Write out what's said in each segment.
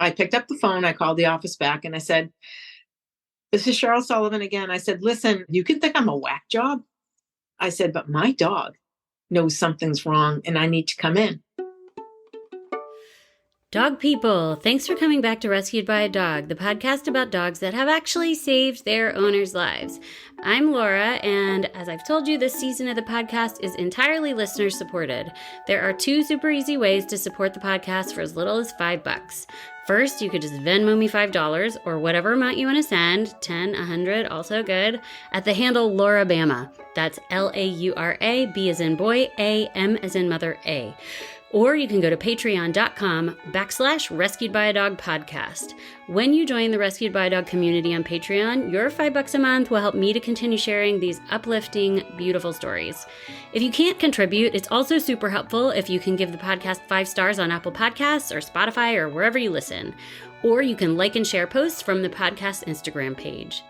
I picked up the phone. I called the office back and I said, this is Cheryl Sullivan again. I said, listen, you can think I'm a whack job. I said, but my dog knows something's wrong and I need to come in. Dog people, thanks for coming back to Rescued by a Dog, the podcast about dogs that have actually saved their owners' lives. I'm Laura, and as I've told you, this season of the podcast is entirely listener supported. There are 2 super easy ways to support the podcast for as little as $5. First, you could just Venmo me $5 or whatever amount you want to send, 10, 100, also good, at the handle LauraBama. That's Laura, B as in boy, A, M as in mother, A. Or you can go to patreon.com/Rescued by a Dog podcast. When you join the Rescued by a Dog community on Patreon, your $5 a month will help me to continue sharing these uplifting, beautiful stories. If you can't contribute, it's also super helpful if you can give the podcast 5 stars on Apple Podcasts or Spotify or wherever you listen. Or you can like and share posts from the podcast Instagram page.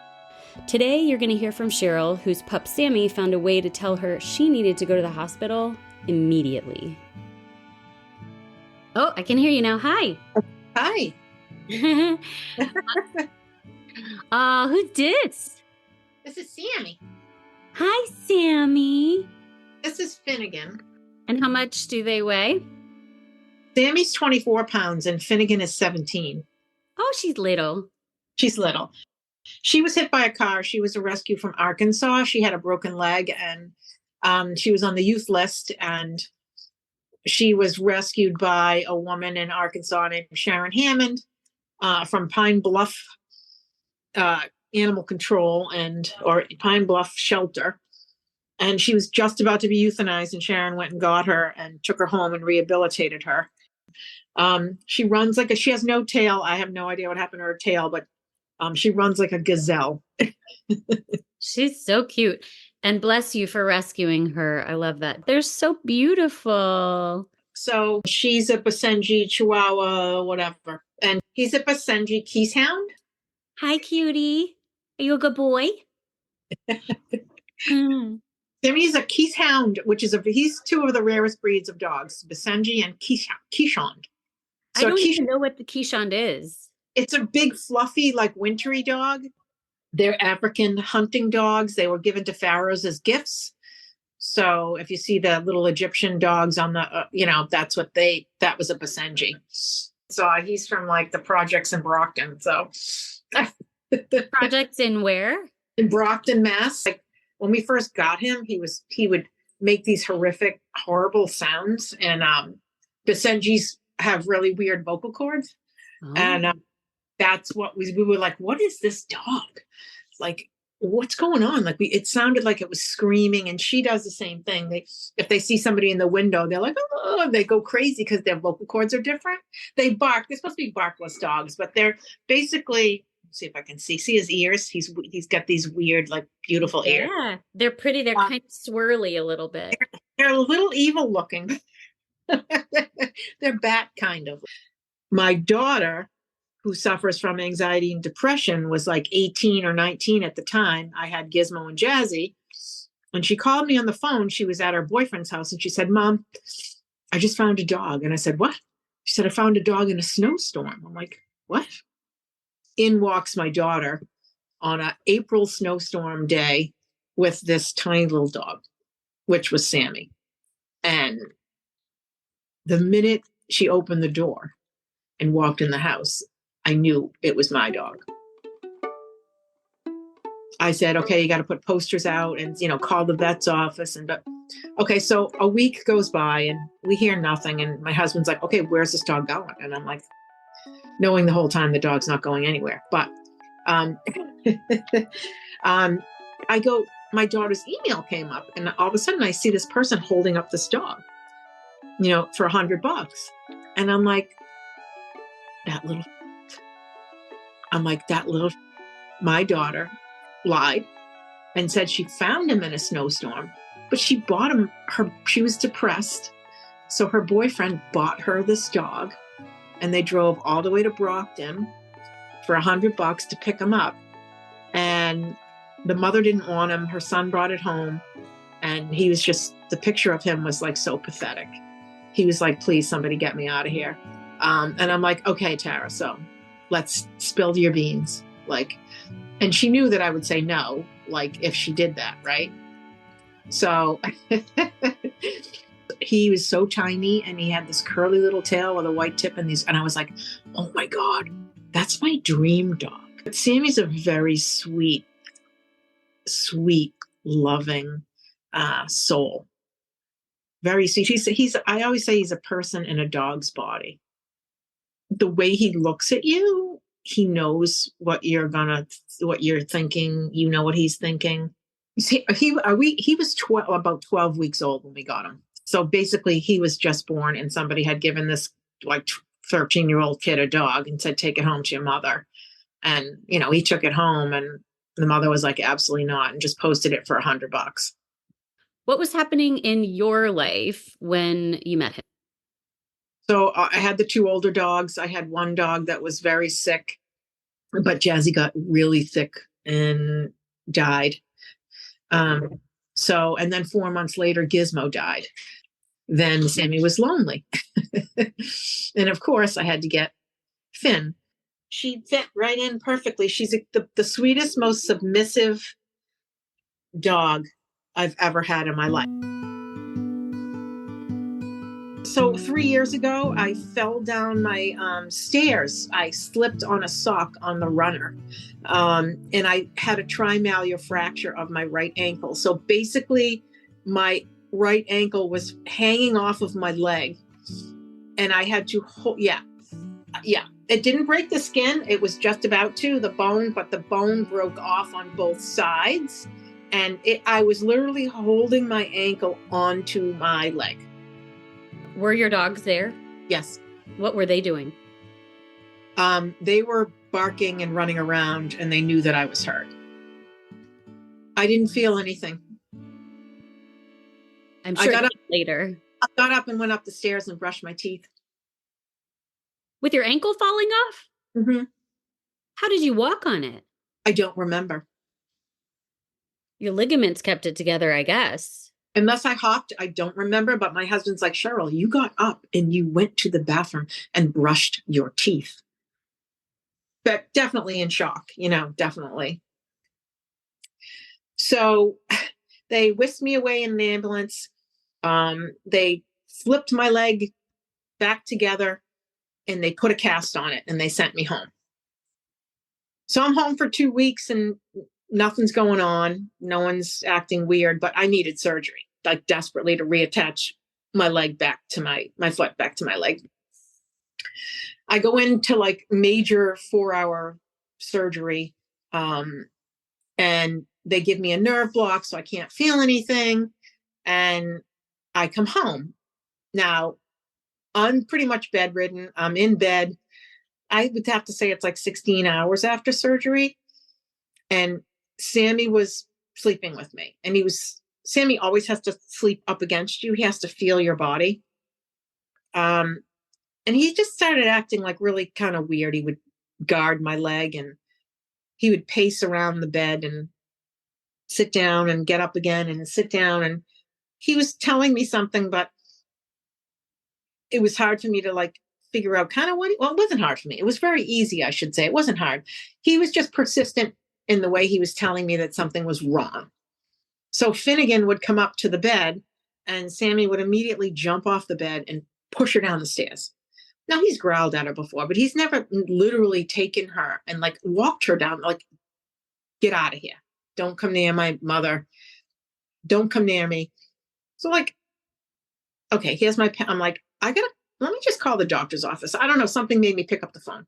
Today, you're going to hear from Cheryl, whose pup Sami found a way to tell her she needed to go to the hospital immediately. Oh, I can hear you now. Hi. Hi. Who's this? This is Sami. Hi, Sami. This is Finnegan. And how much do they weigh? Sammy's 24 pounds and Finnegan is 17. Oh, she's little. She's little. She was hit by a car. She was a rescue from Arkansas. She had a broken leg and she was on the youth list, and she was rescued by a woman in Arkansas named Sharon Hammond from Pine Bluff Animal Control or Pine Bluff Shelter. And she was just about to be euthanized, and Sharon went and got her and took her home and rehabilitated her. She runs she has no tail. I have no idea what happened to her tail, but she runs like a gazelle. She's so cute. And bless you for rescuing her. I love that. They're so beautiful. So she's a Basenji Chihuahua, whatever. And he's a Basenji Keeshond. Hi, cutie. Are you a good boy? Sammy's a Keeshond, he's 2 of the rarest breeds of dogs, Basenji and Keeshond. So I don't even know what the Keeshond is. It's a big, fluffy, wintry dog. They're African hunting dogs. They were given to pharaohs as gifts. So if you see the little Egyptian dogs on the, that was a Basenji. So he's from the projects in Brockton. So projects in where? In Brockton, Mass. When we first got him, he would make these horrific, horrible sounds. And Basenjis have really weird vocal cords. Oh. And that's what we were like, what is this dog? What's going on? It sounded like it was screaming, and she does the same thing. If they see somebody in the window, they're like, oh, they go crazy because their vocal cords are different. They bark. They're supposed to be barkless dogs, but they're basically, let's see if I can see his ears. He's got these weird, beautiful ears. Yeah, they're pretty. They're kind of swirly a little bit. They're a little evil looking. They're bat kind of. My daughter, who suffers from anxiety and depression, was 18 or 19 at the time. I had Gizmo and Jazzy. And she called me on the phone. She was at her boyfriend's house, and she said, Mom, I just found a dog. And I said, what? She said, I found a dog in a snowstorm. I'm like, what? In walks my daughter on an April snowstorm day with this tiny little dog, which was Sami. And the minute she opened the door and walked in the house, I knew it was my dog. I said, okay, you got to put posters out and, call the vet's office. Okay, so a week goes by and we hear nothing. And my husband's like, okay, where's this dog going? And I'm like, knowing the whole time the dog's not going anywhere. But my daughter's email came up, and all of a sudden I see this person holding up this dog, for $100. And I'm like, my daughter lied and said she found him in a snowstorm, but she bought him she was depressed. So her boyfriend bought her this dog, and they drove all the way to Brockton for $100 to pick him up. And the mother didn't want him. Her son brought it home, and he was the picture of him was so pathetic. He was like, please, somebody get me out of here. And I'm like, okay, Tara, so let's spill your beans. Like, and she knew that I would say no, like if she did that, right? So he was so tiny and he had this curly little tail with a white tip and these, and I was like, oh my God, that's my dream dog. But Sammy's a very sweet, loving soul. Very sweet. I always say he's a person in a dog's body. The way he looks at you, he knows what you're thinking. You know what he's thinking. He was about 12 weeks old when we got him. So basically he was just born and somebody had given this like 13-year-old kid a dog and said, take it home to your mother. And, he took it home and the mother was like, absolutely not. And just posted it for $100. What was happening in your life when you met him? So I had the 2 older dogs. I had one dog that was very sick, but Jazzy got really thick and died. And then 4 months later, Gizmo died. Then Sammy was lonely. And of course I had to get Finn. She fit right in perfectly. She's the sweetest, most submissive dog I've ever had in my life. So 3 years ago, I fell down my stairs. I slipped on a sock on the runner, and I had a trimallear fracture of my right ankle. So basically, my right ankle was hanging off of my leg, and I had to hold. Yeah. It didn't break the skin. It was just about to the bone, but the bone broke off on both sides, and I was literally holding my ankle onto my leg. Were your dogs there? Yes. What were they doing? They were barking and running around, and they knew that I was hurt. I didn't feel anything. I'm sure I got up later. I got up and went up the stairs and brushed my teeth. With your ankle falling off? Mm-hmm. How did you walk on it? I don't remember. Your ligaments kept it together, I guess. Unless I hopped, I don't remember. But my husband's like, Cheryl, you got up and you went to the bathroom and brushed your teeth. But definitely in shock, definitely. So they whisked me away in an ambulance. They flipped my leg back together and they put a cast on it and they sent me home. So I'm home for 2 weeks and nothing's going on. No one's acting weird, but I needed surgery, like desperately, to reattach my leg back to my foot back to my leg. I go into like major 4-hour surgery, and they give me a nerve block so I can't feel anything. And I come home. Now, I'm pretty much bedridden. I'm in bed. I would have to say it's like 16 hours after surgery. And Sammy was sleeping with me. And Sammy always has to sleep up against you. He has to feel your body. And he just started acting like really kind of weird. He would guard my leg and he would pace around the bed and sit down and get up again and sit down. And he was telling me something, but it was hard for me to like figure out kind of it wasn't hard for me. It was very easy, I should say. It wasn't hard. He was just persistent in the way he was telling me that something was wrong. So Finnegan would come up to the bed and Sammy would immediately jump off the bed and push her down the stairs. Now, he's growled at her before, but he's never literally taken her and like walked her down, like, get out of here. Don't come near my mother. Don't come near me. So like, okay, here's my pen. I'm like, let me just call the doctor's office. I don't know. Something made me pick up the phone.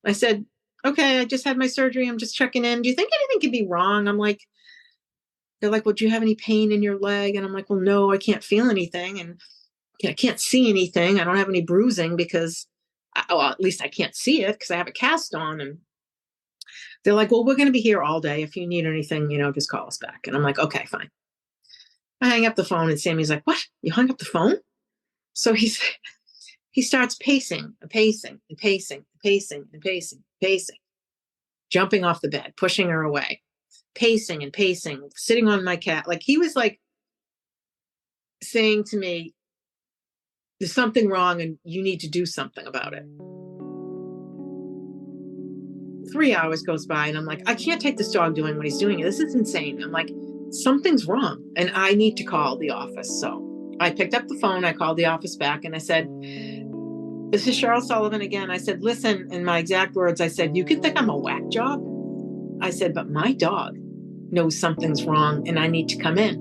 I said, okay, I just had my surgery. I'm just checking in. Do you think anything could be wrong? They're like, well, do you have any pain in your leg? And I'm like, well, no, I can't feel anything. And I can't see anything. I don't have any bruising because, at least I can't see it because I have a cast on. And they're like, well, we're going to be here all day. If you need anything, just call us back. And I'm like, okay, fine. I hang up the phone and Sammy's like, what? You hung up the phone? So he starts pacing, jumping off the bed, pushing her away, pacing and pacing, sitting on my cat. Like he was like saying to me, There's something wrong and you need to do something about it. 3 hours goes by and I'm like, I can't take this dog doing what he's doing. This is insane. I'm like, something's wrong and I need to call the office. So I picked up the phone. I called the office back and I said, this is Cheryl Sullivan again. I said, listen, in my exact words, I said, you can think I'm a whack job. I said, but my dog knows something's wrong and I need to come in.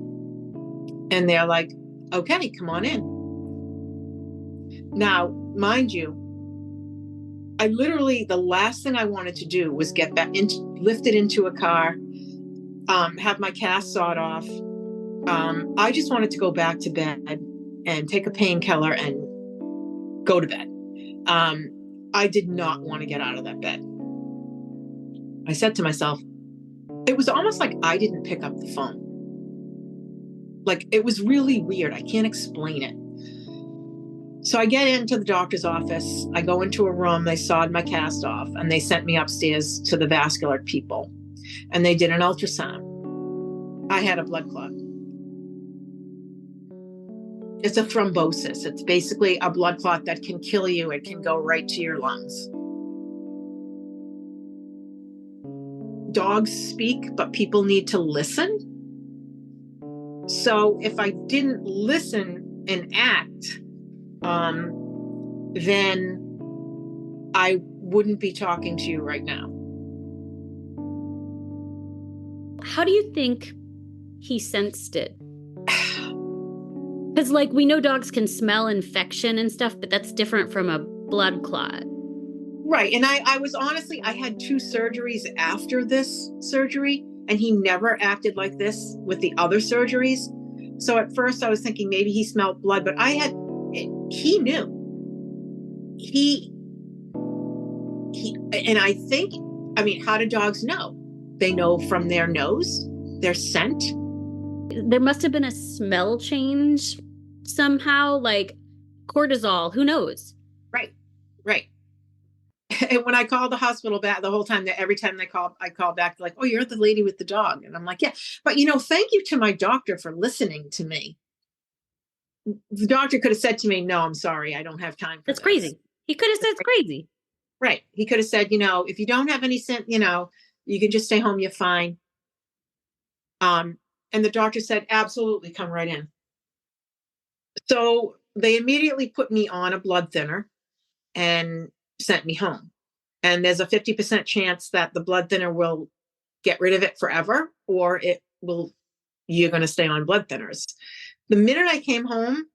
And they're like, okay, come on in. Now, mind you, I literally, the last thing I wanted to do was get back lifted into a car, have my cast sawed off. I just wanted to go back to bed and take a painkiller and go to bed. I did not want to get out of that bed. I said to myself, it was almost like I didn't pick up the phone. Like, it was really weird. I can't explain it. So I get into the doctor's office. I go into a room. They sawed my cast off and they sent me upstairs to the vascular people. And they did an ultrasound. I had a blood clot. It's a thrombosis. It's basically a blood clot that can kill you. It can go right to your lungs. Dogs speak, but people need to listen. So if I didn't listen and act, then I wouldn't be talking to you right now. How do you think he sensed it? Because, like, we know dogs can smell infection and stuff, but that's different from a blood clot. Right. And I was honestly, I had 2 surgeries after this surgery, and he never acted like this with the other surgeries. So at first I was thinking maybe he smelled blood, but he knew. And I think, I mean, how do dogs know? They know from their nose, their scent. There must have been a smell change somehow, like cortisol, who knows? Right. And when I called the hospital back the whole time, every time they called, I called back like, oh, you're the lady with the dog. And I'm like, yeah, but thank you to my doctor for listening to me. The doctor could have said to me, no, I'm sorry, I don't have time for That's this. crazy. He could have said it's crazy. Right. He could have said, if you don't have any scent, you can just stay home, you're fine. And the doctor said, absolutely, come right in. So they immediately put me on a blood thinner and sent me home. And there's a 50% chance that the blood thinner will get rid of it forever, or you're going to stay on blood thinners. The minute I came home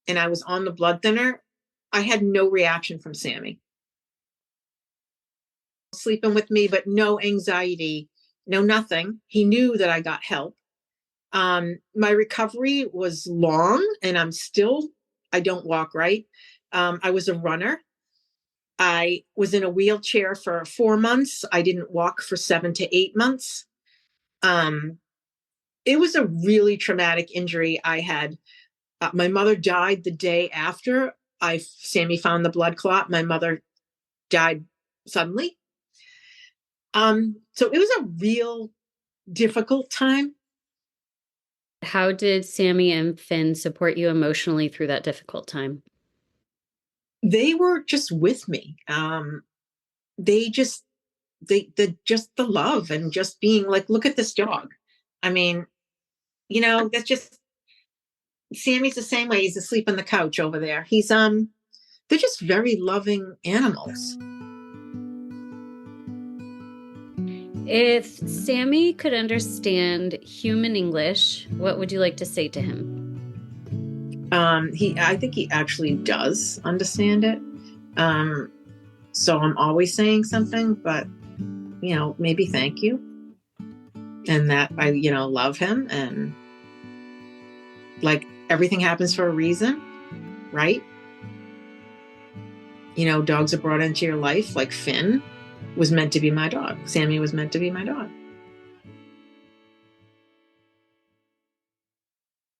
and I was on the blood thinner, I had no reaction from Sammy. Sleeping with me, but no anxiety, no nothing. He knew that I got help. My recovery was long and I don't walk right. I was a runner. I was in a wheelchair for 4 months. I didn't walk for 7 to 8 months. It was a really traumatic injury I had. My mother died the day after Sammy found the blood clot. My mother died suddenly. So it was a real difficult time. How did Sammy and Finn support you emotionally through that difficult time? They were just with me. They just the love and just being like, look at this dog. I mean, that's just, Sammy's the same way. He's asleep on the couch over there. They're just very loving animals. If Sammy could understand human English, what would you like to say to him? I think he actually does understand it. So I'm always saying something, but, maybe thank you. And that I, love him, and like everything happens for a reason, right? Dogs are brought into your life. Like Finn was meant to be my dog. Sammy was meant to be my dog.